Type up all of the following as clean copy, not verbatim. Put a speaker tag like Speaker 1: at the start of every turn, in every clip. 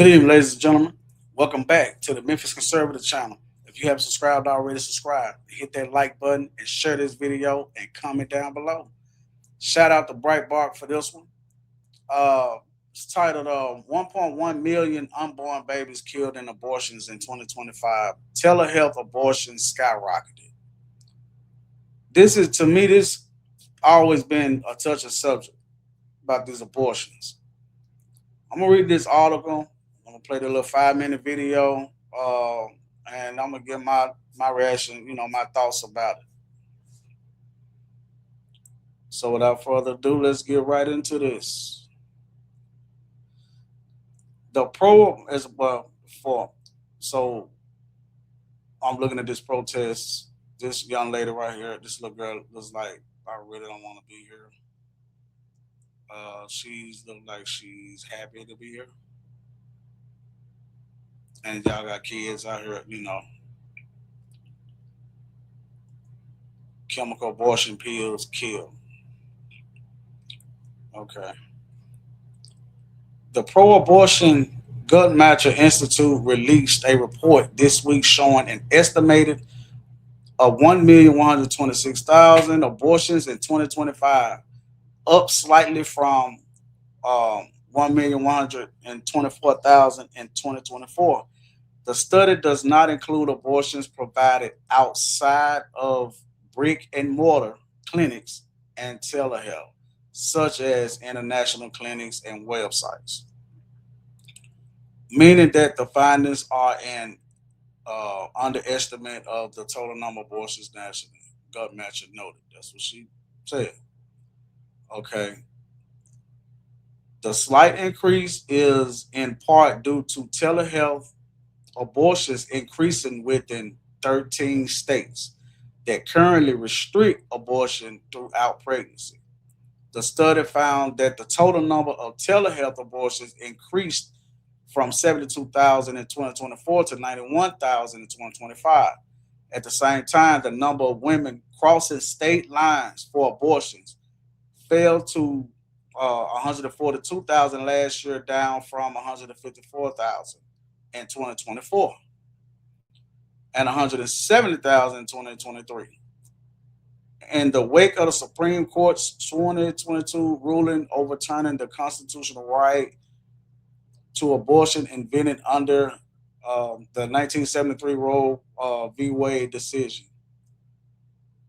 Speaker 1: Good evening, ladies and gentlemen. Welcome back to the Memphis Conservative channel. If you haven't subscribed already, subscribe. Hit that like button and share this video and comment down below. Shout out to Breitbart for this one. It's titled 1.1 million unborn babies killed in abortions in 2025. Telehealth abortions skyrocketed. This is, to me, this always been a touchy subject about these abortions. I'm going to read this article. I'm gonna play the little 5 minute video, and I'm gonna give my reaction, my thoughts about it. So without further ado, let's get right into this. The pro is well for so I'm looking at this protest. This young lady right here, this little girl looks like I really don't want to be here. She's look like she's happy to be here, and y'all got kids out here, chemical abortion pills kill. Okay. The Pro Abortion Gut Matcher Institute released a report this week showing an estimated of 1,126,000 abortions in 2025, up slightly from 1,124,000 in 2024. The study does not include abortions provided outside of brick and mortar clinics and telehealth, such as international clinics and websites, meaning that the findings are an underestimate of the total number of abortions nationally. Gut Matcher noted. That's what she said. Okay. The slight increase is in part due to telehealth abortions increasing within 13 states that currently restrict abortion throughout pregnancy. The study found that the total number of telehealth abortions increased from 72,000 in 2024 to 91,000 in 2025. At the same time, the number of women crossing state lines for abortions fell to 142,000 last year, down from 154,000 in 2024 and 170,000 in 2023. In the wake of the Supreme Court's 2022 ruling overturning the constitutional right to abortion invented under the 1973 Roe v. Wade decision,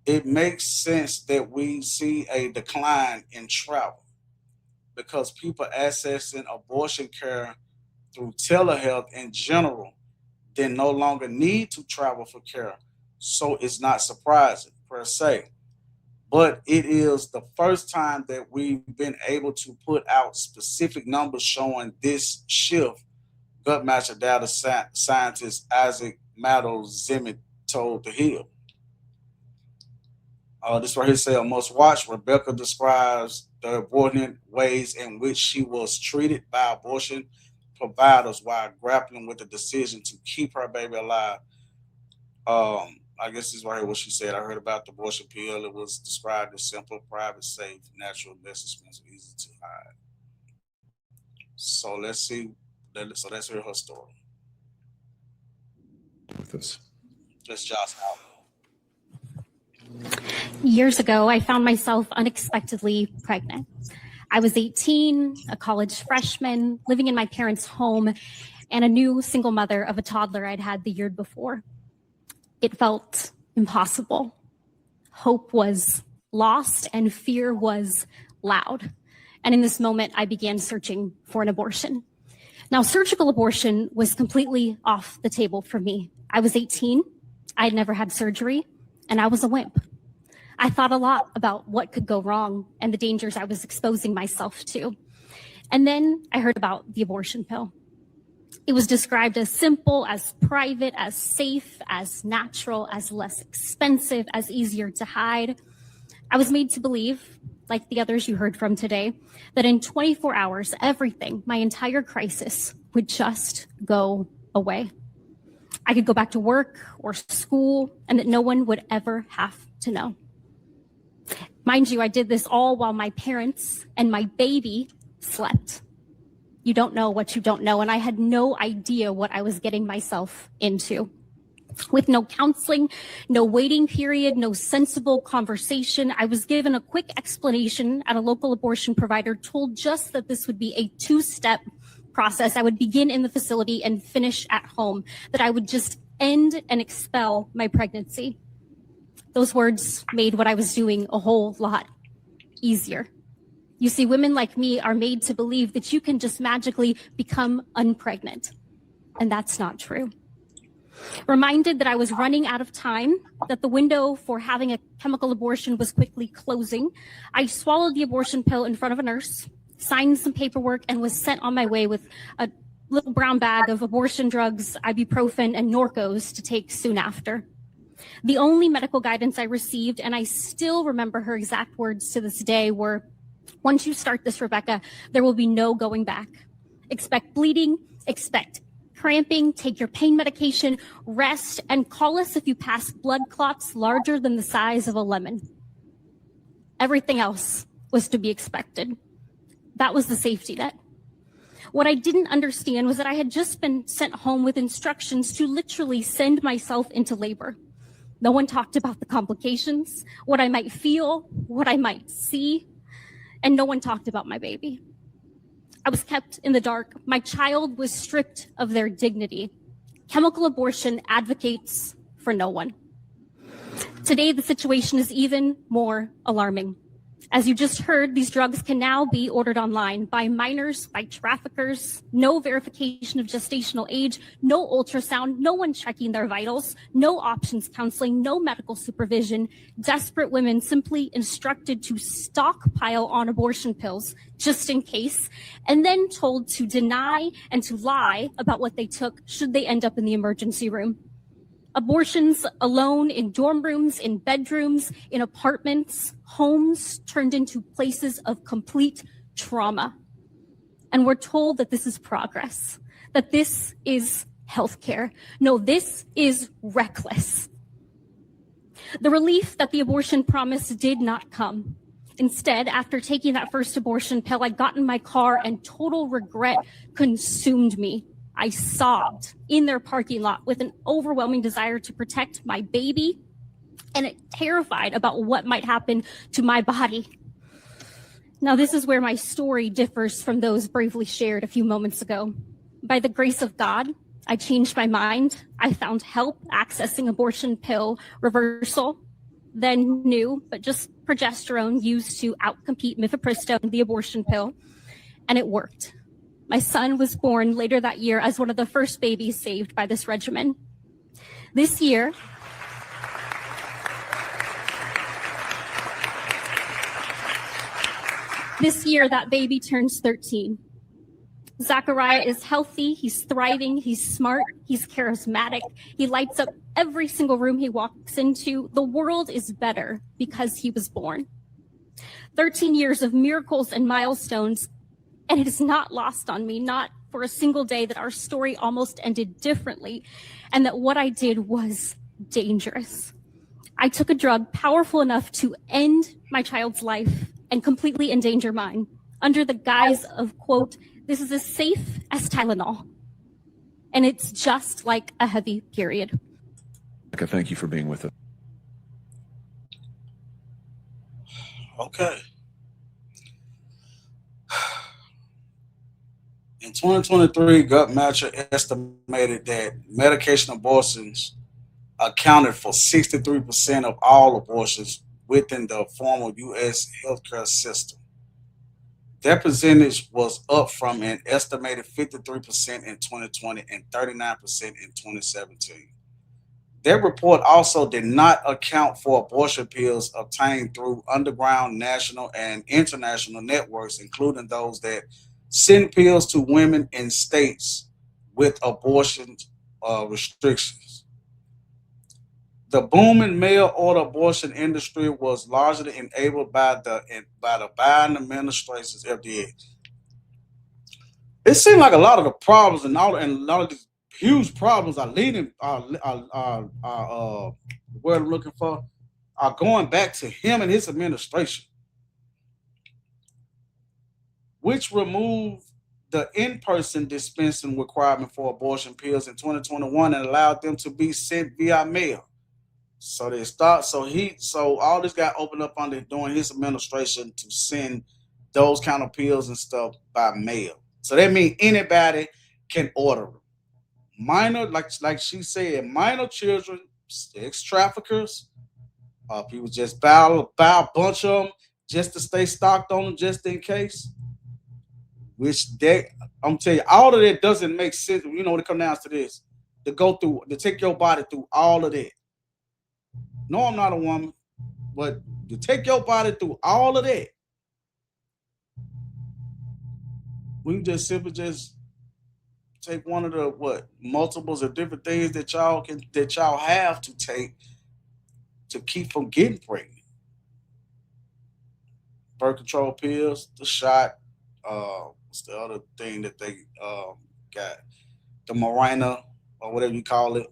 Speaker 1: it makes sense that we see a decline in travel because people accessing abortion care through telehealth in general then no longer need to travel for care. So it's not surprising per se. But it is the first time that we've been able to put out specific numbers showing this shift. Gut Matcher data scientist Isaac Matto Zimmet told The Hill. This right here say a must watch. Rebecca describes the abhorrent ways in which she was treated by abortion providers while grappling with the decision to keep her baby alive. I guess this is right here what she said. I heard about the abortion pill. It was described as simple, private, safe, natural, less expensive, easy to hide. So let's see. So let's hear her story.
Speaker 2: With us.
Speaker 1: Let's just out.
Speaker 3: Years ago, I found myself unexpectedly pregnant. I was 18, a college freshman, living in my parents' home, and a new single mother of a toddler I'd had the year before. It felt impossible. Hope was lost and fear was loud. And in this moment, I began searching for an abortion. Now, surgical abortion was completely off the table for me. I was 18, I had never had surgery, and I was a wimp. I thought a lot about what could go wrong and the dangers I was exposing myself to. And then I heard about the abortion pill. It was described as simple, as private, as safe, as natural, as less expensive, as easier to hide. I was made to believe, like the others you heard from today, that in 24 hours, everything, my entire crisis, would just go away. I could go back to work or school, and that no one would ever have to know. Mind you, I did this all while my parents and my baby slept. You don't know what you don't know. And I had no idea what I was getting myself into. With no counseling, no waiting period, no sensible conversation, I was given a quick explanation at a local abortion provider, told just that this would be a two-step process. I would begin in the facility and finish at home, that I would just end and expel my pregnancy. Those words made what I was doing a whole lot easier. You see, women like me are made to believe that you can just magically become unpregnant, and that's not true. Reminded that I was running out of time, that the window for having a chemical abortion was quickly closing, I swallowed the abortion pill in front of a nurse, signed some paperwork, and was sent on my way with a little brown bag of abortion drugs, ibuprofen, and Norcos to take soon after. The only medical guidance I received, and I still remember her exact words to this day, were, "Once you start this, Rebecca, there will be no going back. Expect bleeding, expect cramping, take your pain medication, rest, and call us if you pass blood clots larger than the size of a lemon." Everything else was to be expected. That was the safety net. What I didn't understand was that I had just been sent home with instructions to literally send myself into labor. No one talked about the complications, what I might feel, what I might see, and no one talked about my baby. I was kept in the dark. My child was stripped of their dignity. Chemical abortion advocates for no one. Today, the situation is even more alarming. As you just heard, these drugs can now be ordered online by minors, by traffickers, no verification of gestational age, no ultrasound, no one checking their vitals, no options counseling, no medical supervision. Desperate women simply instructed to stockpile on abortion pills just in case, and then told to deny and to lie about what they took should they end up in the emergency room. Abortions alone in dorm rooms, in bedrooms, in apartments, homes turned into places of complete trauma. And we're told that this is progress, that this is healthcare. No, this is reckless. The relief that the abortion promise did not come. Instead, after taking that first abortion pill, I got in my car and total regret consumed me. I sobbed in their parking lot with an overwhelming desire to protect my baby and terrified about what might happen to my body. Now, this is where my story differs from those bravely shared a few moments ago. By the grace of God, I changed my mind. I found help accessing abortion pill reversal, then new, but just progesterone used to outcompete mifepristone, the abortion pill, and it worked. My son was born later that year as one of the first babies saved by this regimen. This year, that baby turns 13. Zachariah is healthy, he's thriving, he's smart, he's charismatic, he lights up every single room he walks into. The world is better because he was born. 13 years of miracles and milestones, and it is not lost on me, not for a single day, that our story almost ended differently and that what I did was dangerous. I took a drug powerful enough to end my child's life and completely endanger mine under the guise of, quote, "This is as safe as Tylenol." And it's just like a heavy period.
Speaker 2: Thank you for being with us.
Speaker 1: Okay. In 2023, Guttmacher estimated that medication abortions accounted for 63% of all abortions within the formal U.S. healthcare system. That percentage was up from an estimated 53% in 2020 and 39% in 2017. That report also did not account for abortion pills obtained through underground national and international networks, including those that send pills to women in states with abortion restrictions. The booming mail order abortion industry was largely enabled by the Biden administration's FDA. It seemed like a lot of the problems and a lot of these huge problems are leading what I'm looking for are going back to him and his administration, which removed the in-person dispensing requirement for abortion pills in 2021 and allowed them to be sent via mail. So they start. So all this got opened up under during his administration to send those kind of pills and stuff by mail. So that means anybody can order them. Minor, like she said, minor children, sex traffickers, people just buy a bunch of them just to stay stocked on them just in case. Which they, I'm telling you, all of that doesn't make sense. You know, when it comes down to this, to take your body through all of that. No, I'm not a woman, but to take your body through all of that, we can just simply just take one of the multiples of different things that y'all have to take to keep from getting pregnant. Birth control pills, the shot, what's the other thing that they got? The Mirena or whatever you call it.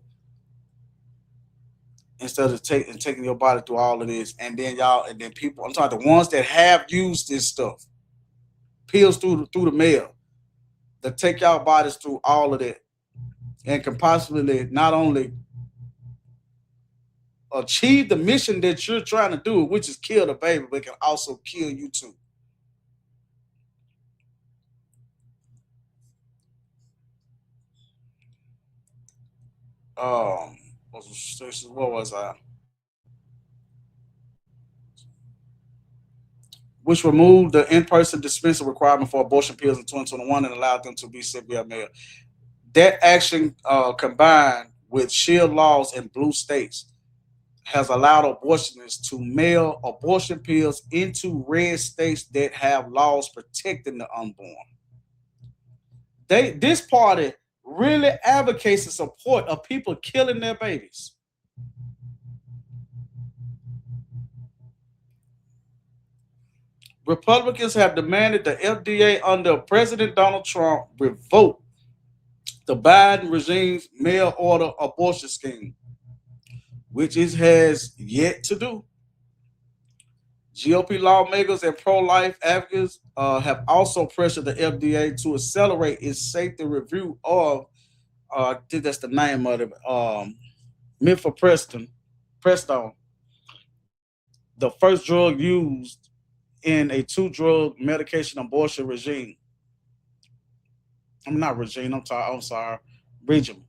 Speaker 1: Instead of taking your body through all of this, and then people, I'm talking the ones that have used this stuff, pills through the mail, that take y'all bodies through all of that, and can possibly not only achieve the mission that you're trying to do, which is kill the baby, but can also kill you too. What was I? Which removed the in-person dispensing requirement for abortion pills in 2021 and allowed them to be sent via mail. That action, combined with shield laws in blue states, has allowed abortionists to mail abortion pills into red states that have laws protecting the unborn. This party really advocates the support of people killing their babies. Republicans have demanded the FDA under President Donald Trump revoke the Biden regime's mail order abortion scheme, which it has yet to do. GOP lawmakers and pro-life advocates have also pressured the FDA to accelerate its safety review of, I think that's the name of it, mifepristone, the first drug used in a two-drug medication abortion regime. I'm not regime. I'm sorry, regimen.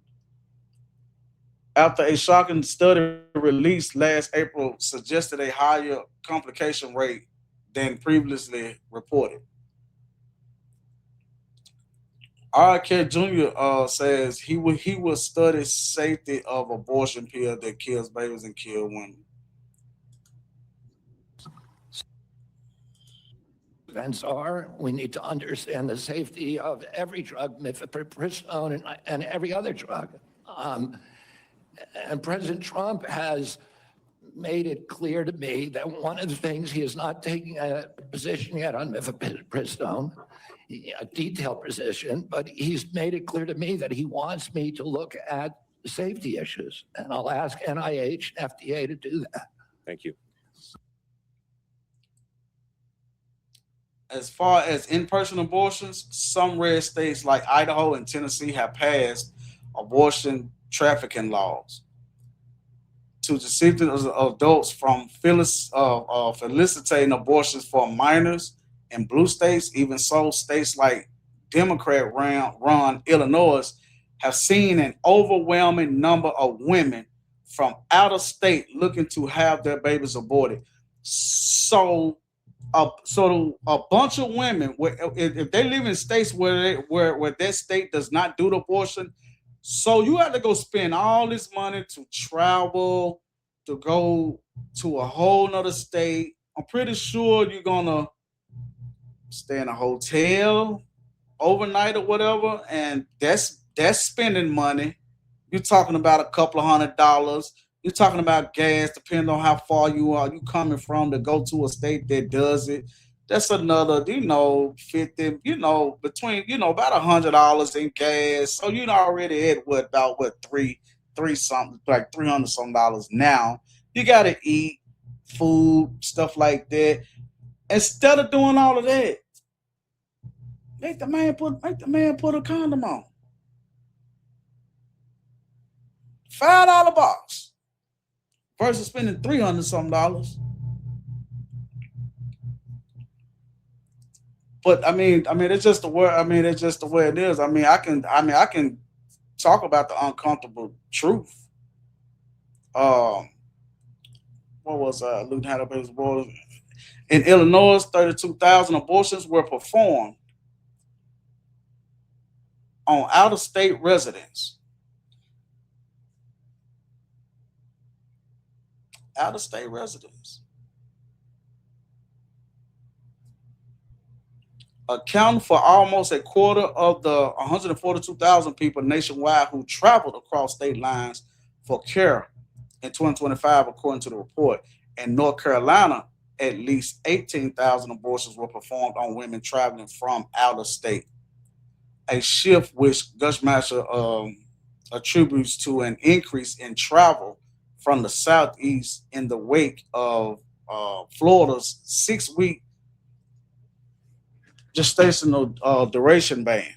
Speaker 1: After a shocking study released last April suggested a higher complication rate than previously reported. R. K. Jr. Says he will study safety of abortion pill that kills babies and kill women.
Speaker 4: Events are, we need to understand the safety of every drug, mifepristone and every other drug. And President Trump has made it clear to me that one of the things he is not taking a position yet on mifepristone, a detailed position, but he's made it clear to me that he wants me to look at safety issues. And I'll ask NIH, FDA to do that.
Speaker 2: Thank you.
Speaker 1: As far as in-person abortions, some red states like Idaho and Tennessee have passed abortion trafficking laws to dissuade adults from felicitating abortions for minors in blue states. Even so, states like Democrat-run Illinois have seen an overwhelming number of women from out of state looking to have their babies aborted. So a bunch of women, if they live in states where that state does not do the abortion, so you have to go spend all this money to travel, to go to a whole nother state. I'm pretty sure you're gonna stay in a hotel overnight or whatever, and that's spending money. You're talking about a couple of $100. You're talking about gas, depending on how far you coming from to go to a state that does it. That's another, 50, between, about $100 in gas. So you already at about three something, like $300 some dollars now. You gotta eat food, stuff like that. Instead of doing all of that, Make the man put a condom on. $5 box versus spending $300 something. But I mean, it's just the way. It's just the way it is. I can talk about the uncomfortable truth. What was Luke had up his board in Illinois? 32,000 abortions were performed on out-of-state residents. Out-of-state residents. Accounting for almost a quarter of the 142,000 people nationwide who traveled across state lines for care in 2025, according to the report. In North Carolina, at least 18,000 abortions were performed on women traveling from out of state. A shift which Gushmaster attributes to an increase in travel from the Southeast in the wake of Florida's 6-week gestational duration ban.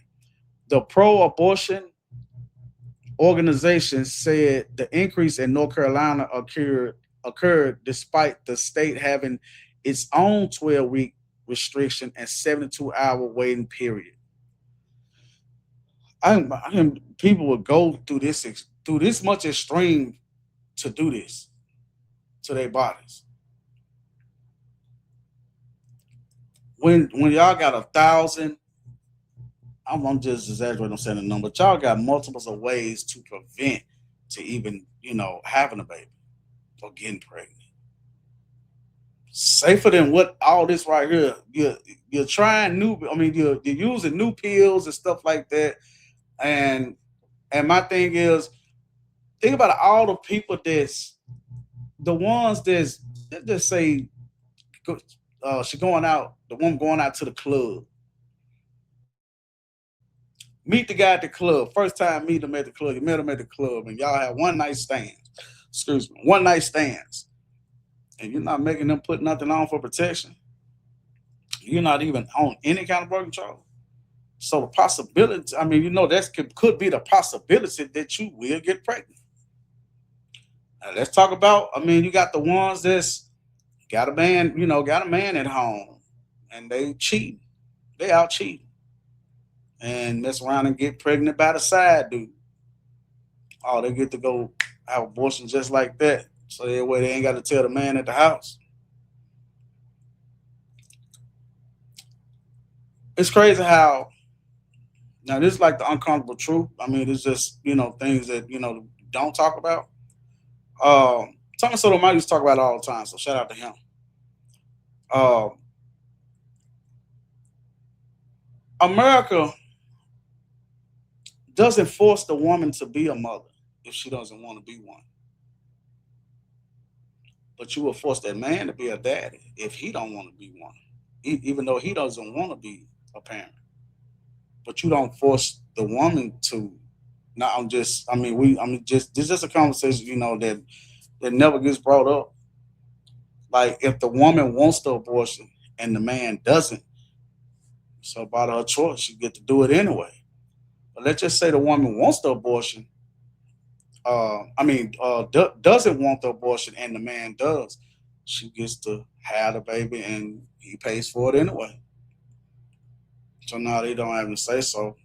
Speaker 1: The pro-abortion organization said the increase in North Carolina occurred despite the state having its own 12-week restriction and 72-hour waiting period. People would go through this much extreme to do this to their bodies. When y'all got 1,000, I'm just exaggerating, I'm saying the number, but y'all got multiples of ways to prevent to even, having a baby or getting pregnant. Safer than what all this right here. You're trying you're using new pills and stuff like that. And my thing is, think about all the people that's the ones that's, let's just say, she going out, the woman going out to the club. Meet the guy at the club. First time meet him at the club. You met him at the club and y'all have one night stands. And you're not making them put nothing on for protection. You're not even on any kind of birth control. So the possibility, that could be the possibility that you will get pregnant. Now let's talk about, you got the ones that's got a man at home and they cheat. They out cheating. And mess around and get pregnant by the side dude. Oh, they get to go have abortion just like that. So that way they ain't got to tell the man at the house. It's crazy how, now this is like the uncomfortable truth. It's just, things that, don't talk about. Thomas Sotomayor used to talk about it all the time, so shout out to him. America doesn't force the woman to be a mother if she doesn't want to be one. But you will force that man to be a daddy if he don't want to be one, even though he doesn't want to be a parent. But you don't force the woman to. Now this is just a conversation, that never gets brought up. Like if the woman wants the abortion and the man doesn't, it's about her choice. She get to do it anyway. But let's just say the woman wants the abortion. Doesn't want the abortion and the man does. She gets to have the baby and he pays for it anyway. So now they don't have to say so.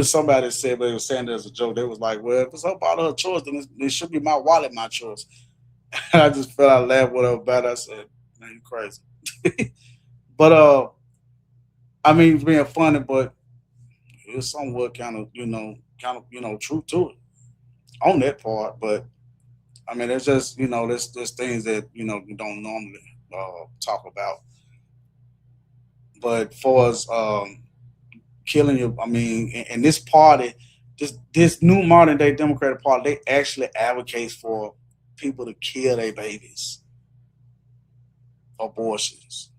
Speaker 1: Somebody said, but they were saying it as a joke. They was like, well, if it's about her choice, then it should be my wallet, my choice. And I just felt I laughed whatever about it. I said, man, you crazy. But it's being funny, but it's somewhat kind of truth to it on that part. But it's just, there's things that, you don't normally talk about. But for us killing you, in this party, this new modern day Democratic Party, they actually advocate for people to kill their babies. Abortions.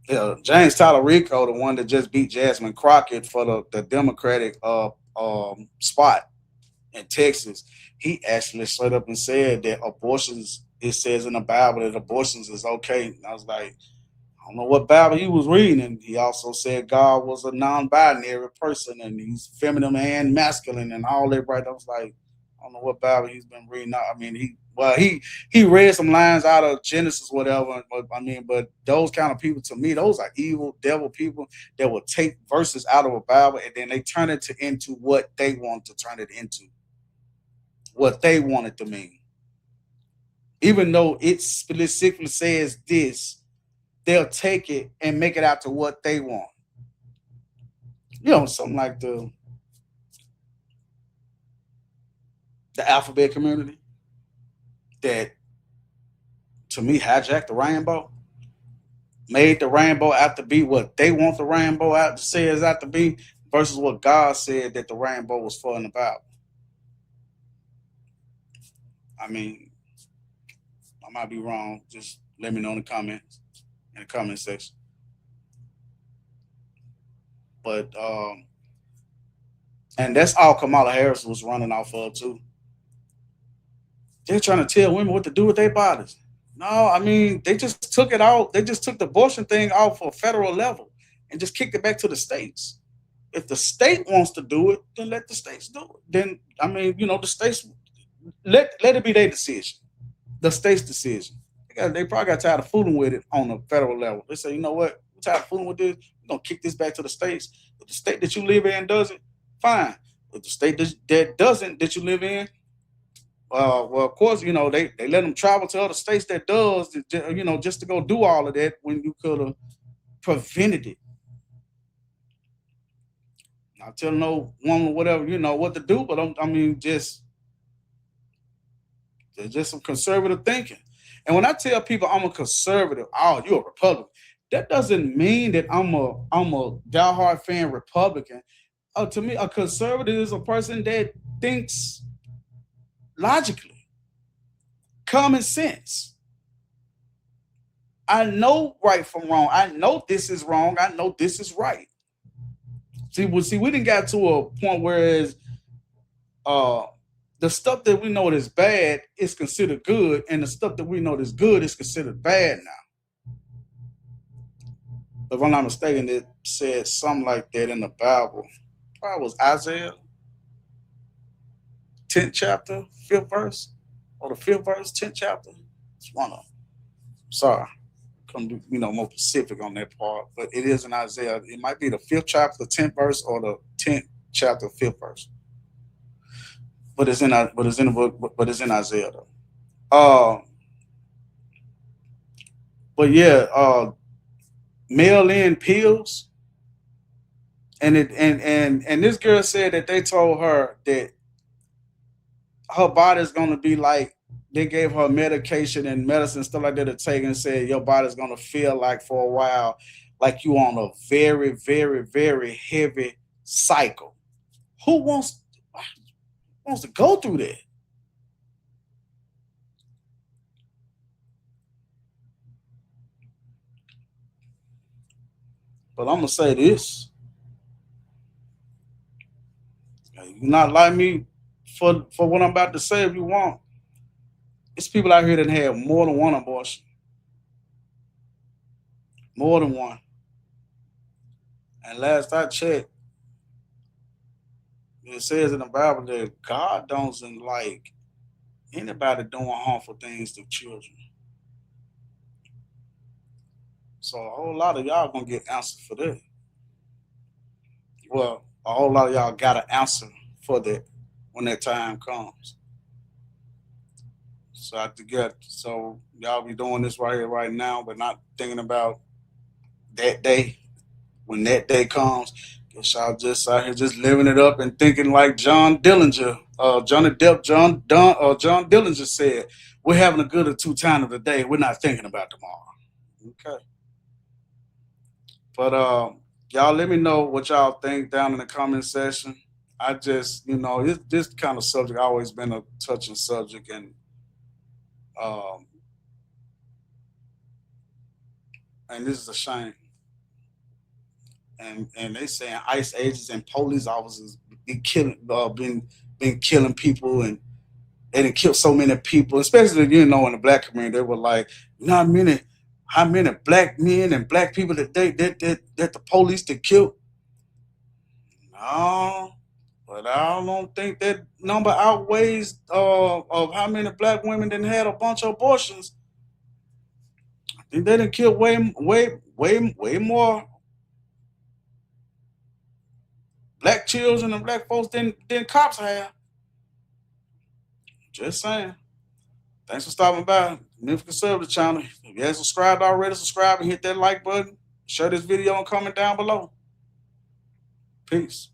Speaker 1: Yeah, James Tyler Rico, the one that just beat Jasmine Crockett for the Democratic spot in Texas, he actually straight up and said that abortions, it says in the Bible that abortions is okay. And I was like, don't know what Bible he was reading. And he also said God was a non-binary person and he's feminine and masculine and all that. Right? I was like, I don't know what Bible he's been reading. I mean, he read some lines out of Genesis, whatever. But those kind of people, to me, those are evil, devil people that will take verses out of a Bible and then they turn it into what they want to turn it into, what they want it to mean. Even though it specifically says this, they'll take it and make it out to what they want. Something like the alphabet community that, to me, hijacked the rainbow, made the rainbow out to be what they want the rainbow out to say is out to be, versus what God said that the rainbow was for in the Bible. I mean, I might be wrong. Just let me know in the comment section. But and that's all Kamala Harris was running off of too. They're trying to tell women what to do with their bodies. No, I mean, they just took it out. They just took the abortion thing off for a federal level and just kicked it back to the states. If the state wants to do it, then let the states do it. Then, I mean, the states, let it be their decision, the state's decision. They probably got tired of fooling with it on a federal level. They say, you know what, we're tired of fooling with this. We're going to kick this back to the states. If the state that you live in does it, fine. If the state that doesn't, that you live in, well, of course, they let them travel to other states that does, just to go do all of that when you could have prevented it. Not telling no woman whatever, what to do, but there's just some conservative thinking. And when I tell people I'm a conservative, oh, you're a Republican, that doesn't mean that I'm a diehard fan Republican. To me, a conservative is a person that thinks logically, common sense. I know right from wrong. I know this is wrong. I know this is right. See, we didn't get to a point where the stuff that we know is bad is considered good, and the stuff that we know is good is considered bad now. If I'm not mistaken, it said something like that in the Bible. Probably was Isaiah 10th chapter, 5th verse, or the 5th verse, 10th chapter. It's one of them. Sorry, come do more specific on that part, but it is in Isaiah. It might be the 5th chapter, 10th verse, or the 10th chapter, 5th verse. But it's in Isaiah though. But yeah, mail-in pills, and this girl said that they told her that her body's gonna be like, they gave her medication and medicine, stuff like that to take, and said your body's gonna feel like for a while like you on a very, very, very heavy cycle. Who wants to go through that? But I'm gonna say this: you're not like me for what I'm about to say. If you want, it's people out here that have more than one abortion, more than one. And last I checked, it says in the Bible that God doesn't like anybody doing harmful things to children. So a whole lot of y'all gonna get answered for that. Well, a whole lot of y'all got an answer for that when that time comes. So y'all be doing this right here, right now, but not thinking about that day. When that day comes, guess y'all just out here just living it up and thinking like John Dillinger said, we're having a good or two time of the day. We're not thinking about tomorrow. Okay. But y'all let me know what y'all think down in the comment section. I just, this kind of subject always been a touching subject, and this is a shame. And they saying ICE agents and police officers been killing people, and they done killed so many people, especially in the Black community. They were like, not many how many black men and black people that the police that killed? No, but I don't think that number outweighs of how many black women that had a bunch of abortions. I think they done killed way more black children and black folks than cops have. Just saying. Thanks for stopping by. Memphis Conservative Channel. If you haven't subscribed already, subscribe and hit that like button. Share this video and comment down below. Peace.